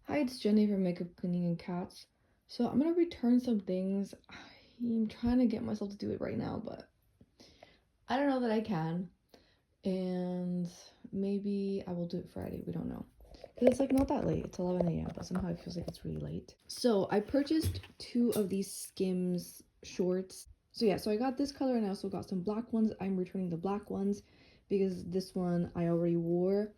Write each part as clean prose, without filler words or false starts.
Hi, it's Jenny from Makeup Cleaning and Cats. So I'm gonna return some things. I'm trying to get myself to do it right now, but I don't know that I can. And maybe I will do it Friday. We don't know. Because it's like not that late. It's 11 a.m., but somehow it feels like it's really late. So I purchased two of these Skims shorts. So I got this color and I also got some black ones. I'm returning the black ones because this one I already wore.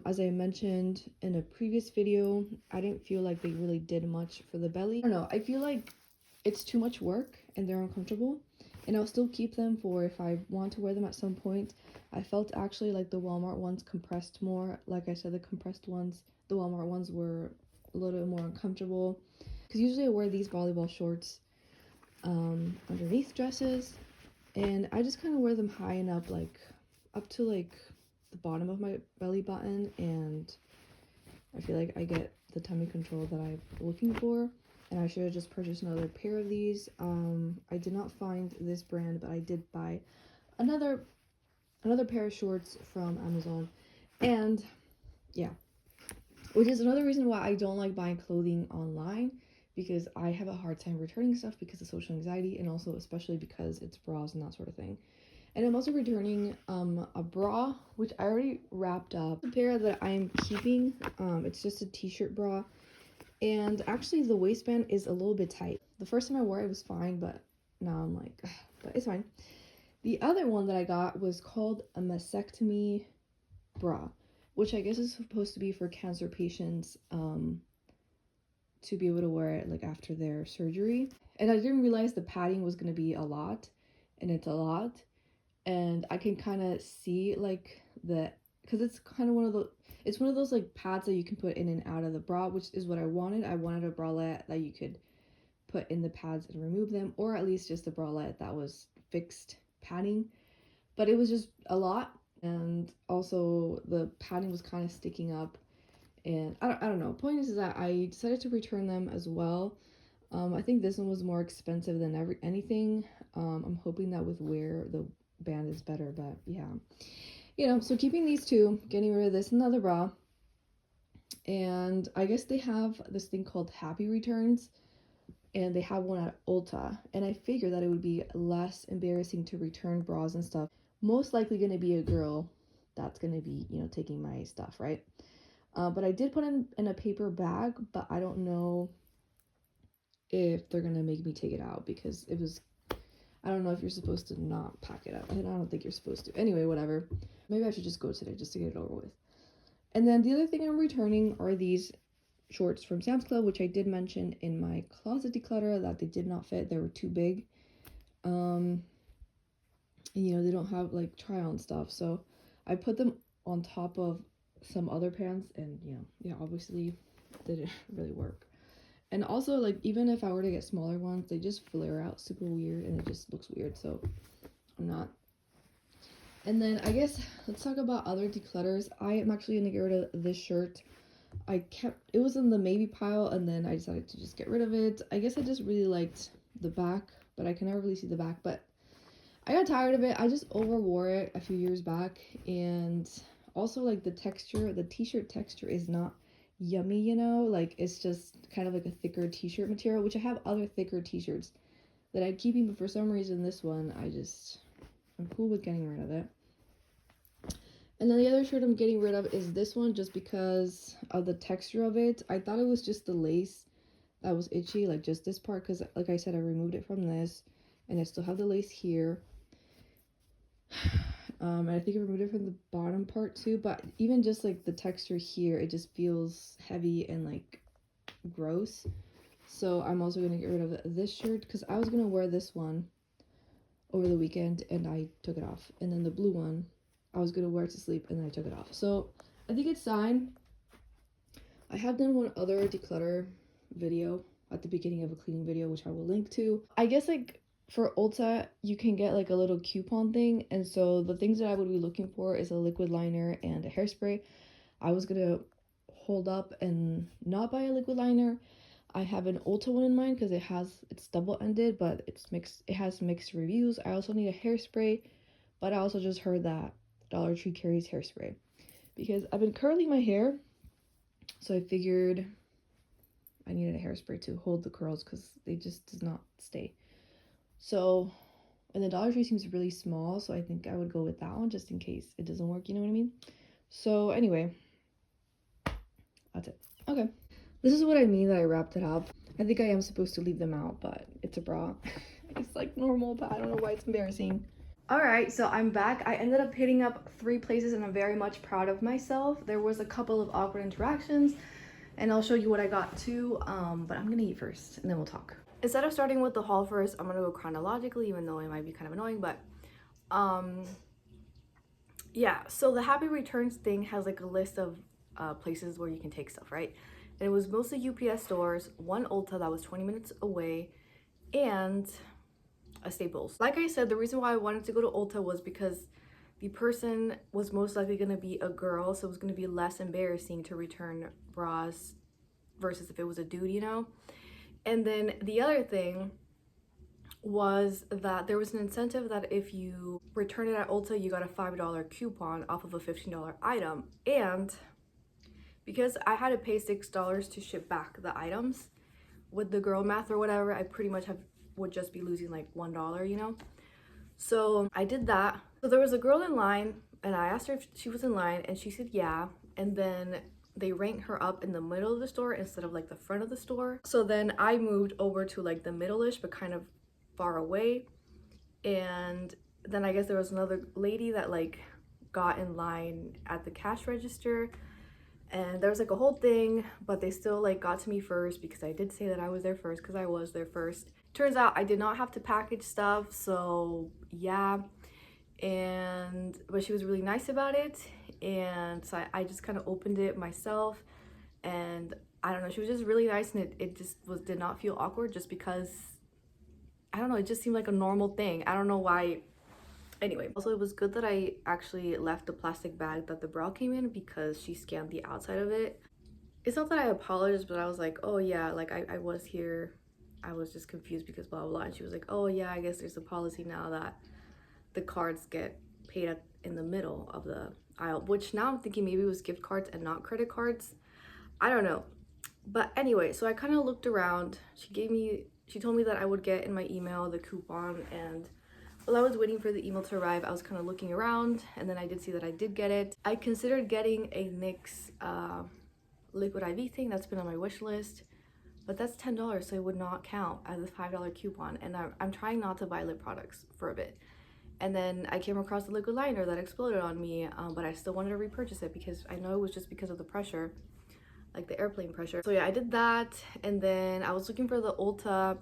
As I mentioned in a previous video, I didn't feel like they really did much for the belly. I don't know, I feel like it's too much work and they're uncomfortable, and I'll still keep them for if I want to wear them at some point. I felt actually like the Walmart ones compressed more. Like I said, the Walmart ones were a little bit more uncomfortable because usually I wear these volleyball shorts underneath dresses, and I just kind of wear them high and up, like up to like the bottom of my belly button, and I feel like I get the tummy control that I'm looking for. And I should have just purchased another pair of these. I did not find this brand, but I did buy another pair of shorts from Amazon. And yeah, which is another reason why I don't like buying clothing online, because I have a hard time returning stuff because of social anxiety, and also especially because it's bras and that sort of thing. And I'm also returning a bra, which I already wrapped up. The pair that I'm keeping, it's just a t-shirt bra, and actually the waistband is a little bit tight. The first time I wore it was fine, but now I'm like, ugh, but it's fine. The other one that I got was called a mastectomy bra, which I guess is supposed to be for cancer patients, to be able to wear it like after their surgery. And I didn't realize the padding was going to be a lot, and it's a lot. And I can kind of see like the, because it's kind of it's one of those like pads that you can put in and out of the bra, which is what I wanted. I wanted a bralette that you could put in the pads and remove them, or at least just a bralette that was fixed padding. But it was just a lot, and also the padding was kind of sticking up, and I don't know. Point is that I decided to return them as well. I think this one was more expensive than anything. I'm hoping that with wear the band is better, but yeah. So keeping these two, getting rid of this and another bra. And I guess they have this thing called Happy Returns, and they have one at Ulta. And I figured that it would be less embarrassing to return bras and stuff. Most likely going to be a girl that's going to be, taking my stuff, right? But I did put in a paper bag, but I don't know if they're going to make me take it out, because I don't know if you're supposed to not pack it up, and I don't think you're supposed to. Anyway, whatever. Maybe I should just go today just to get it over with. And then the other thing I'm returning are these shorts from Sam's Club, which I did mention in my closet declutter that they did not fit. They were too big. And, they don't have like try on stuff. So I put them on top of some other pants, and, obviously didn't really work. And also, like, even if I were to get smaller ones, they just flare out super weird, and it just looks weird, so I'm not. And then I guess let's talk about other declutters. I am actually gonna get rid of this shirt. It was in the maybe pile, and then I decided to just get rid of it. I guess I just really liked the back, but I can never really see the back. But I got tired of it. I just overwore it a few years back, and also like the t-shirt texture is not yummy, like it's just kind of like a thicker t-shirt material, which I have other thicker t-shirts that I'm keeping, but for some reason this one I'm cool with getting rid of it. And then the other shirt I'm getting rid of is this one, just because of the texture of it. I thought it was just the lace that was itchy, like just this part, because like I said, I removed it from this, and I still have the lace here. And I think I removed it from the bottom part too, but even just like the texture here, it just feels heavy and like gross. So I'm also gonna get rid of this shirt, because I was gonna wear this one over the weekend and I took it off, and then the blue one I was gonna wear to sleep and then I took it off. So I think it's time. I have done one other declutter video at the beginning of a cleaning video, which I will link to. I guess like for Ulta, you can get like a little coupon thing, and so the things that I would be looking for is a liquid liner and a hairspray. I was gonna hold up and not buy a liquid liner. I have an Ulta one in mind because it's double-ended, but it has mixed reviews. I also need a hairspray, but I also just heard that Dollar Tree carries hairspray, because I've been curling my hair So I figured I needed a hairspray to hold the curls because they just does not stay. So, and the Dollar Tree seems really small, so I think I would go with that one just in case it doesn't work, you know what I mean? So anyway, that's it. Okay. This is what I mean that I wrapped it up. I think I am supposed to leave them out, but it's a bra. It's like normal, but I don't know why it's embarrassing. Alright, so I'm back. I ended up hitting up 3 places and I'm very much proud of myself. There was a couple of awkward interactions and I'll show you what I got too, but I'm gonna eat first and then we'll talk. Instead of starting with the haul first, I'm gonna go chronologically, even though it might be kind of annoying, but yeah, so the Happy Returns thing has like a list of places where you can take stuff, right? And it was mostly UPS stores, one Ulta that was 20 minutes away, and a Staples. Like I said, the reason why I wanted to go to Ulta was because the person was most likely going to be a girl, so it was going to be less embarrassing to return bras versus if it was a dude, you know? And then the other thing was that there was an incentive that if you return it at Ulta, you got a $5 coupon off of a $15 item. And because I had to pay $6 to ship back the items, with the girl math or whatever, I pretty much would just be losing like $1, you know? So I did that. So there was a girl in line and I asked her if she was in line and she said yeah. And then they ranked her up in the middle of the store instead of like the front of the store. So then I moved over to like the middle-ish but kind of far away. And then I guess there was another lady that like got in line at the cash register. And there was like a whole thing, but they still like got to me first because I did say that I was there first because I was there first. Turns out I did not have to package stuff, so yeah. But she was really nice about it, and so I just kind of opened it myself, and I don't know, she was just really nice, and it just did not feel awkward just because, I don't know, it just seemed like a normal thing. I don't know why. Anyway, also it was good that I actually left the plastic bag that the bra came in because she scanned the outside of it. It's not that I apologized, but I was like, oh yeah, like I was here. I was just confused because blah, blah, blah. And she was like, oh yeah, I guess there's a policy now that the cards get paid in the middle of the aisle, which now I'm thinking maybe it was gift cards and not credit cards. I don't know. But anyway, so I kind of looked around. She told me that I would get in my email the coupon, and while I was waiting for the email to arrive, I was kind of looking around, and then I did see that I did get it. I considered getting a NYX liquid IV thing that's been on my wish list, but that's $10, so it would not count as a $5 coupon, and I'm trying not to buy lip products for a bit. And then I came across the liquid liner that exploded on me, but I still wanted to repurchase it because I know it was just because of the pressure, like the airplane pressure. So yeah, I did that, and then I was looking for the Ulta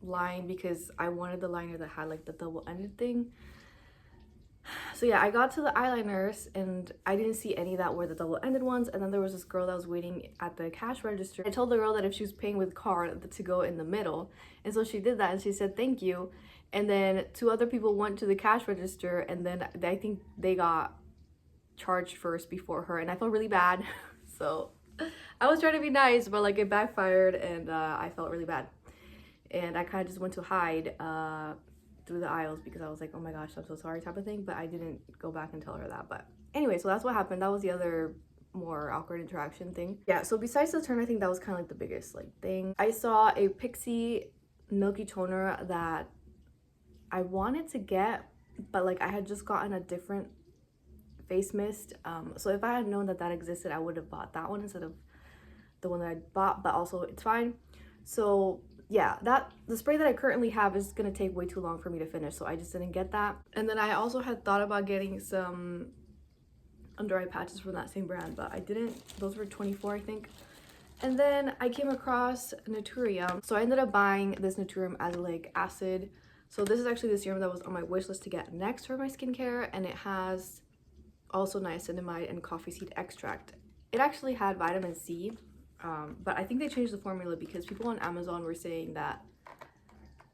line because I wanted the liner that had like the double-ended thing. So yeah, I got to the eyeliners and I didn't see any that were the double-ended ones, and then there was this girl that was waiting at the cash register. I told the girl that if she was paying with card to go in the middle, and so she did that and she said thank you. And then 2 other people went to the cash register, and then I think they got charged first before her, and I felt really bad. So I was trying to be nice, but like it backfired, and I felt really bad. And I kind of just went to hide through the aisles because I was like, oh my gosh, I'm so sorry type of thing, but I didn't go back and tell her that. But anyway, so that's what happened. That was the other more awkward interaction thing. Yeah, so besides the turn, I think that was kind of like the biggest like thing. I saw a Pixi milky toner that I wanted to get, but like I had just gotten a different face mist. So if I had known that that existed, I would have bought that one instead of the one that I bought, but also it's fine. So yeah, the spray that I currently have is gonna take way too long for me to finish, so I just didn't get that. And then I also had thought about getting some under eye patches from that same brand, but I didn't. Those were $24, I think. And then I came across Naturium, so I ended up buying this Naturium Azelaic Acid. So this is actually the serum that was on my wish list to get next for my skincare, and it has also niacinamide and coffee seed extract. It actually had vitamin C, but I think they changed the formula because people on Amazon were saying that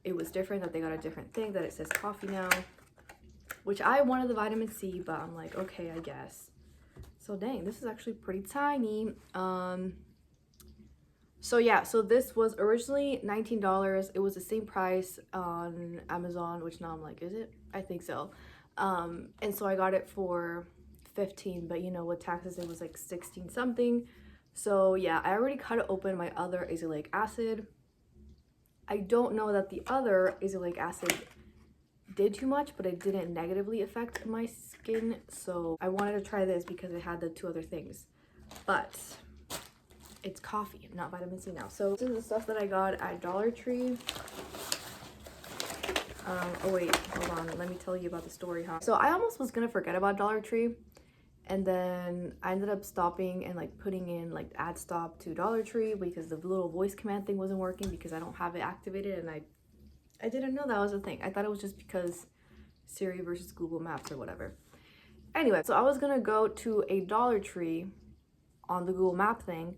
it was different, that they got a different thing, that it says coffee now, which I wanted the vitamin C, but I'm like, okay, I guess. So dang, this is actually pretty tiny. So yeah, so this was originally $19. It was the same price on Amazon, which now I'm like, is it? I think so. And so I got it for $15, but you know, with taxes it was like 16 something. So yeah, I already cut open my other azelaic acid. I don't know that the other azelaic acid did too much, but it didn't negatively affect my skin. So I wanted to try this because it had the 2 other things. But it's coffee, not vitamin C now. So this is the stuff that I got at Dollar Tree. Oh wait, hold on, let me tell you about the story, huh? So I almost was gonna forget about Dollar Tree, and then I ended up stopping and like putting in like add stop to Dollar Tree because the little voice command thing wasn't working because I don't have it activated, and I didn't know that was a thing. I thought it was just because Siri versus Google Maps or whatever. Anyway, so I was gonna go to a Dollar Tree on the Google Map thing,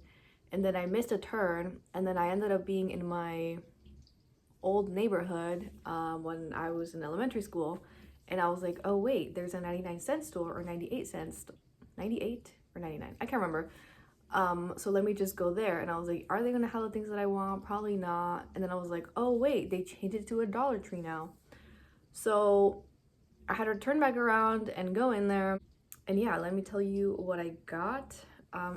and then I missed a turn, and then I ended up being in my old neighborhood when I was in elementary school, and I was like, oh wait, there's a 99-cent store, or 98 cents, 98 or 99, I can't remember. So let me just go there. And I was like, are they gonna have the things that I want? Probably not. And then I was like, oh wait, they changed it to a Dollar Tree now. So I had to turn back around and go in there, and yeah, let me tell you what I got.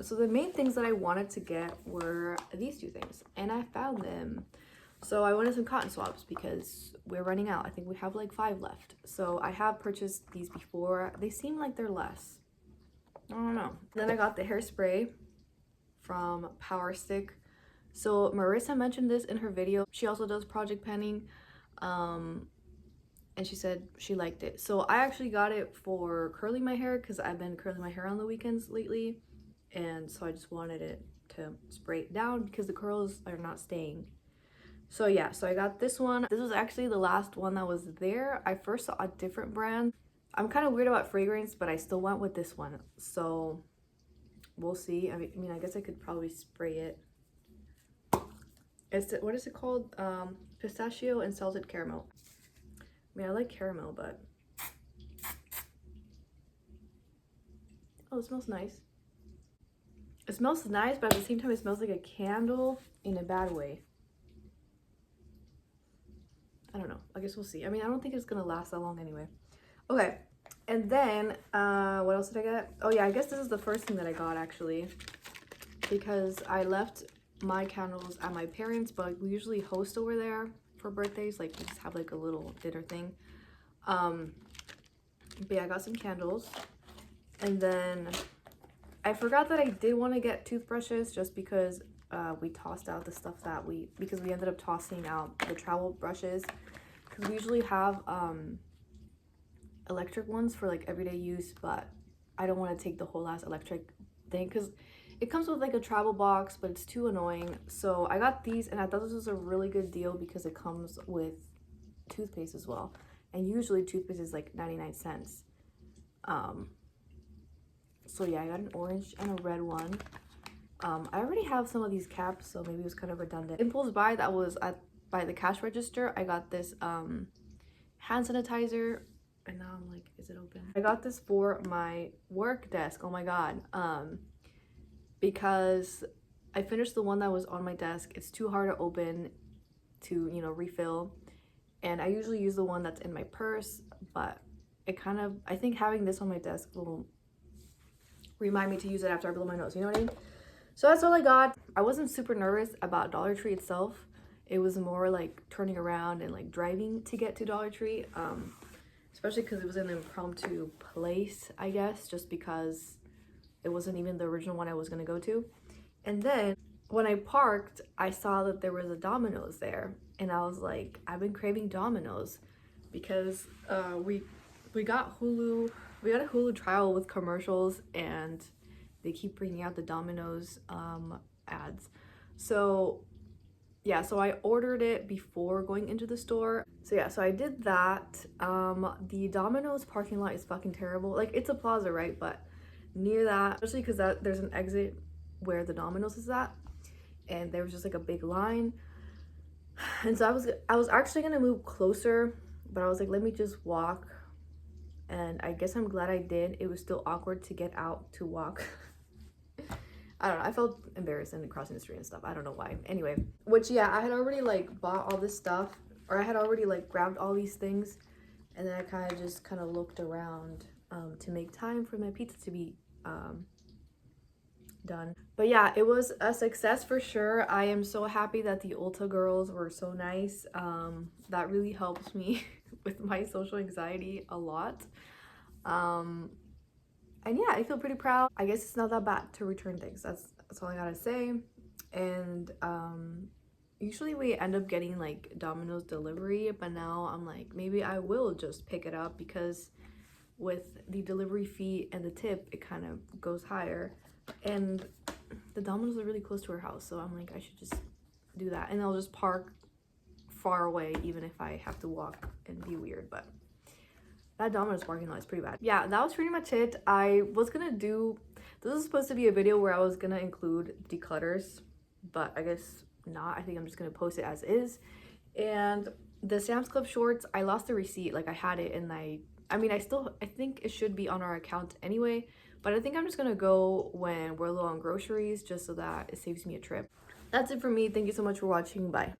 So the main things that I wanted to get were these 2 things, and I found them. So I wanted some cotton swabs because we're running out. I think we have like 5 left. So I have purchased these before. They seem like they're less. I don't know. Then I got the hairspray from Power Stick. So Marisa mentioned this in her video. She also does project panning. And she said she liked it. So I actually got it for curling my hair because I've been curling my hair on the weekends lately. And so I just wanted it to spray it down because the curls are not staying. So yeah, so I got this one. This was actually the last one that was there. I first saw a different brand. I'm kind of weird about fragrance, but I still went with this one. So we'll see. I mean, I guess I could probably spray it. It's, what is it called? Pistachio and salted caramel. I mean, I like caramel, but oh, it smells nice. It smells nice, but at the same time, it smells like a candle in a bad way. I don't know. I guess we'll see. I mean, I don't think it's gonna last that long anyway. Okay, and then what else did I get? Oh yeah, I guess this is the first thing that I got actually, because I left my candles at my parents', but we usually host over there for birthdays. Like we just have like a little dinner thing. But yeah, I got some candles, and then I forgot that I did want to get toothbrushes just because we tossed out the stuff that because we ended up tossing out the travel brushes, because we usually have electric ones for like everyday use, but I don't want to take the whole ass electric thing because it comes with like a travel box, but it's too annoying. So I got these, and I thought this was a really good deal because it comes with toothpaste as well, and usually toothpaste is like 99 cents. So yeah, I got an orange and a red one. I already have some of these caps, so maybe it was kind of redundant. Impulse buy that was by the cash register. I got this hand sanitizer, and now I'm like, is it open? I got this for my work desk. Oh my god. Because I finished the one that was on my desk. It's too hard to open to, you know, refill, and I usually use the one that's in my purse, but it kind of, I think having this on my desk will remind me to use it after I blow my nose, you know what I mean? So that's all I got. I wasn't super nervous about Dollar Tree itself. It was more like turning around and like driving to get to Dollar Tree, especially because it was an impromptu place, I guess, just because it wasn't even the original one I was gonna go to. And then when I parked, I saw that there was a Domino's there, and I was like, I've been craving Domino's because we got Hulu. We got a Hulu trial with commercials, and they keep bringing out the Domino's ads. So yeah, so I ordered it before going into the store. So yeah, so I did that. The Domino's parking lot is fucking terrible. Like, it's a plaza, right? But near that, especially because there's an exit where the Domino's is at, and there was just like a big line. And so I was actually gonna move closer, but I was like, let me just walk. And I guess I'm glad I did. It was still awkward to get out to walk. I don't know, I felt embarrassed in crossing the street and stuff. I don't know why. Anyway, which yeah, I had already like bought all this stuff, or I had already like grabbed all these things, and then I kind of looked around to make time for my pizza to be done. But yeah, it was a success for sure. I am so happy that the Ulta girls were so nice. That really helped me with my social anxiety a lot. Um, and yeah, I feel pretty proud. I guess it's not that bad to return things. That's all I gotta say. And usually we end up getting like Domino's delivery, but now I'm like, maybe I will just pick it up because with the delivery fee and the tip, it kind of goes higher. And the Domino's are really close to our house, so I'm like, I should just do that. And I'll just park far away, even if I have to walk and be weird. But that Domino's parking lot is pretty bad. Yeah, that was pretty much it. I was gonna do, this was supposed to be a video where I was gonna include declutters, but I guess not. I think I'm just gonna post it as is. And the Sam's Club shorts, I lost the receipt. Like I had it and I mean, I think it should be on our account anyway, but I think I'm just gonna go when we're low on groceries just so that it saves me a trip. That's it for me. Thank you so much for watching. Bye.